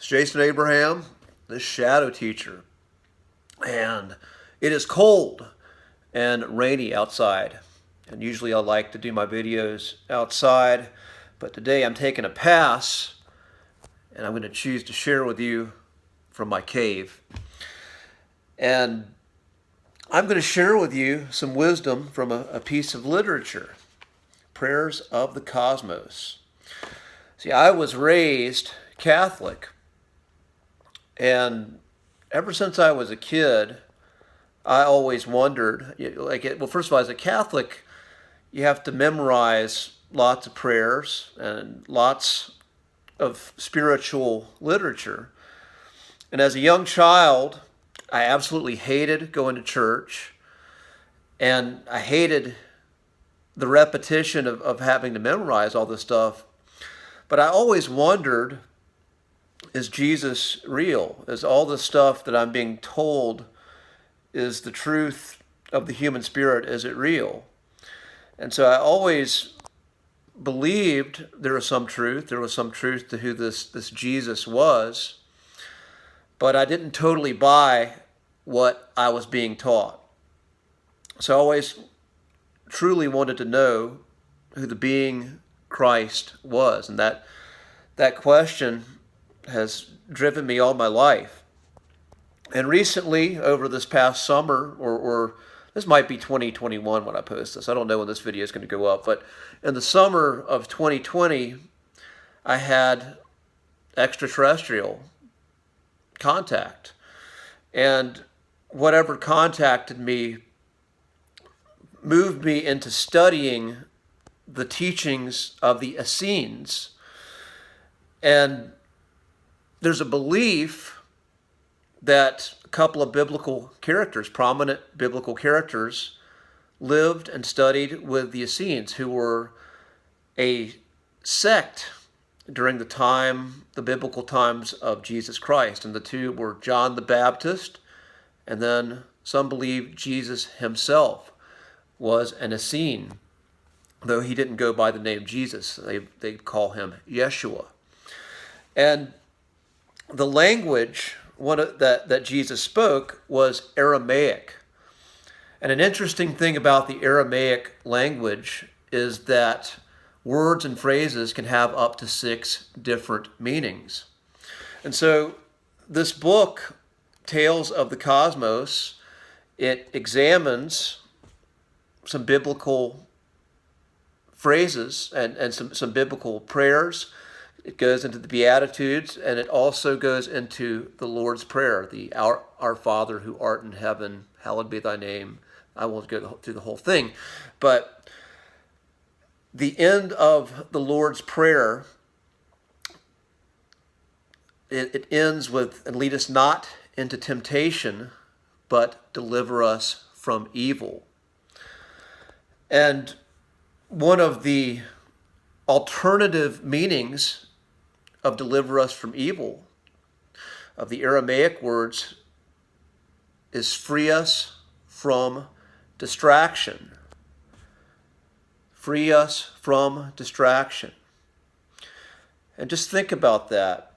It's Jason Abraham, the Shadow Teacher, and it is cold and rainy outside. And usually I like to do my videos outside, but today I'm taking a pass and I'm going to choose to share with you from my cave. And I'm going to share with you some wisdom from a piece of literature, Prayers of the Cosmos. See, I was raised Catholic, and ever since I was a kid, I always wondered, well, first of all, as a Catholic, you have to memorize lots of prayers and lots of spiritual literature. And as a young child, I absolutely hated going to church, and I hated the repetition of having to memorize all this stuff. But I always wondered, is Jesus real? Is all the stuff that I'm being told is the truth of the human spirit? Is it real? And so I always believed there was some truth. There was some truth to who this Jesus was. But I didn't totally buy what I was being taught. So I always truly wanted to know who the being Christ was. And that question has driven me all my life. And recently, over this past summer, or this might be 2021 when I post this. I don't know when this video is going to go up. But in the summer of 2020, I had extraterrestrial contact. And whatever contacted me moved me into studying the teachings of the Essenes. And there's a belief that a couple of biblical characters, prominent biblical characters, lived and studied with the Essenes, who were a sect during the biblical times of Jesus Christ. And the two were John the Baptist, and then some believe Jesus himself was an Essene, though he didn't go by the name Jesus. They call him Yeshua. And the language that Jesus spoke was Aramaic. And an interesting thing about the Aramaic language is that words and phrases can have up to 6 different meanings. And so this book, Tales of the Cosmos, it examines some biblical phrases and some biblical prayers. It goes into the Beatitudes, and it also goes into the Lord's Prayer, the Our Father who art in heaven, hallowed be thy name. I won't go through the whole thing, but the end of the Lord's Prayer, it ends with, and lead us not into temptation, but deliver us from evil. And one of the alternative meanings of deliver us from evil, of the Aramaic words, is free us from distraction. Free us from distraction. And just think about that.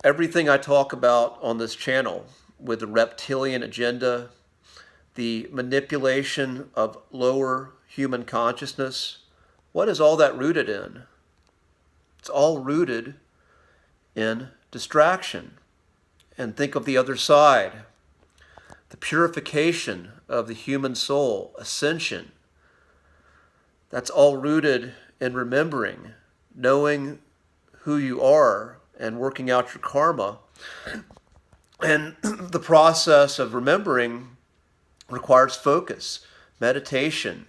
Everything I talk about on this channel with the reptilian agenda, the manipulation of lower human consciousness, what is all that rooted in? It's all rooted in distraction. And think of the other side, the purification of the human soul, ascension. That's all rooted in remembering, knowing who you are and working out your karma. And the process of remembering requires focus, meditation,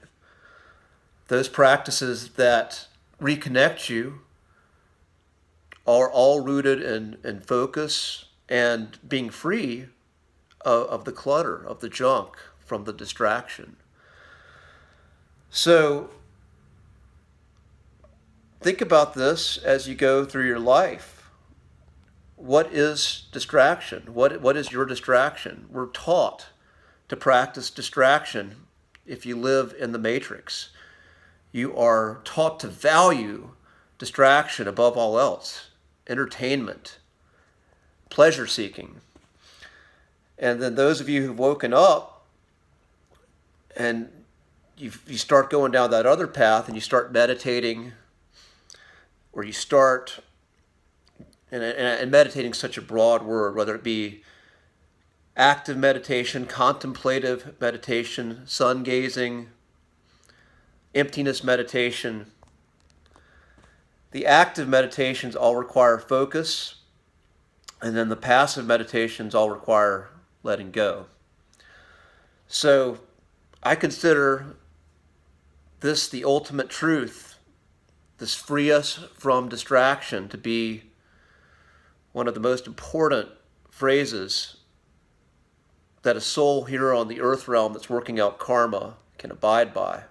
those practices that reconnect you are all rooted in focus and being free of the clutter, of the junk, from the distraction. So think about this as you go through your life. What is distraction? What is your distraction? We're taught to practice distraction if you live in the matrix. You are taught to value distraction above all else, entertainment, pleasure seeking. And then those of you who've woken up and you start going down that other path and you start meditating, or you start, and meditating is such a broad word, whether it be active meditation, contemplative meditation, sun gazing, emptiness meditation. The active meditations all require focus, and then the passive meditations all require letting go. So I consider this the ultimate truth, this free us from distraction, to be one of the most important phrases that a soul here on the earth realm that's working out karma can abide by.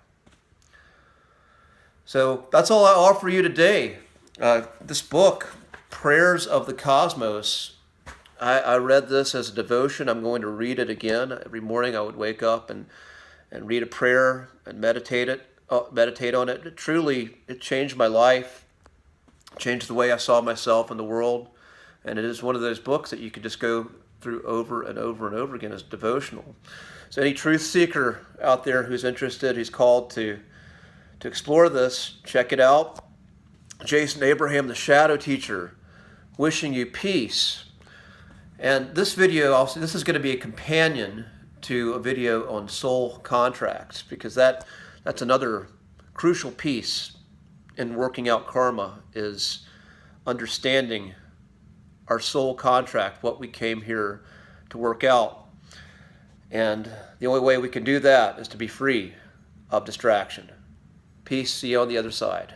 So that's all I offer you today. This book, Prayers of the Cosmos, I read this as a devotion. I'm going to read it again. Every morning I would wake up and read a prayer and meditate on it. It changed my life, changed the way I saw myself in the world. And it is one of those books that you could just go through over and over and over again as devotional. So any truth seeker out there who's interested, who's called to explore this, check it out. Jason Abraham, the Shadow Teacher, wishing you peace. And this video also, this is going to be a companion to a video on soul contracts, because that's another crucial piece in working out karma, is understanding our soul contract, what we came here to work out. And the only way we can do that is to be free of distraction. Peace. See you on the other side.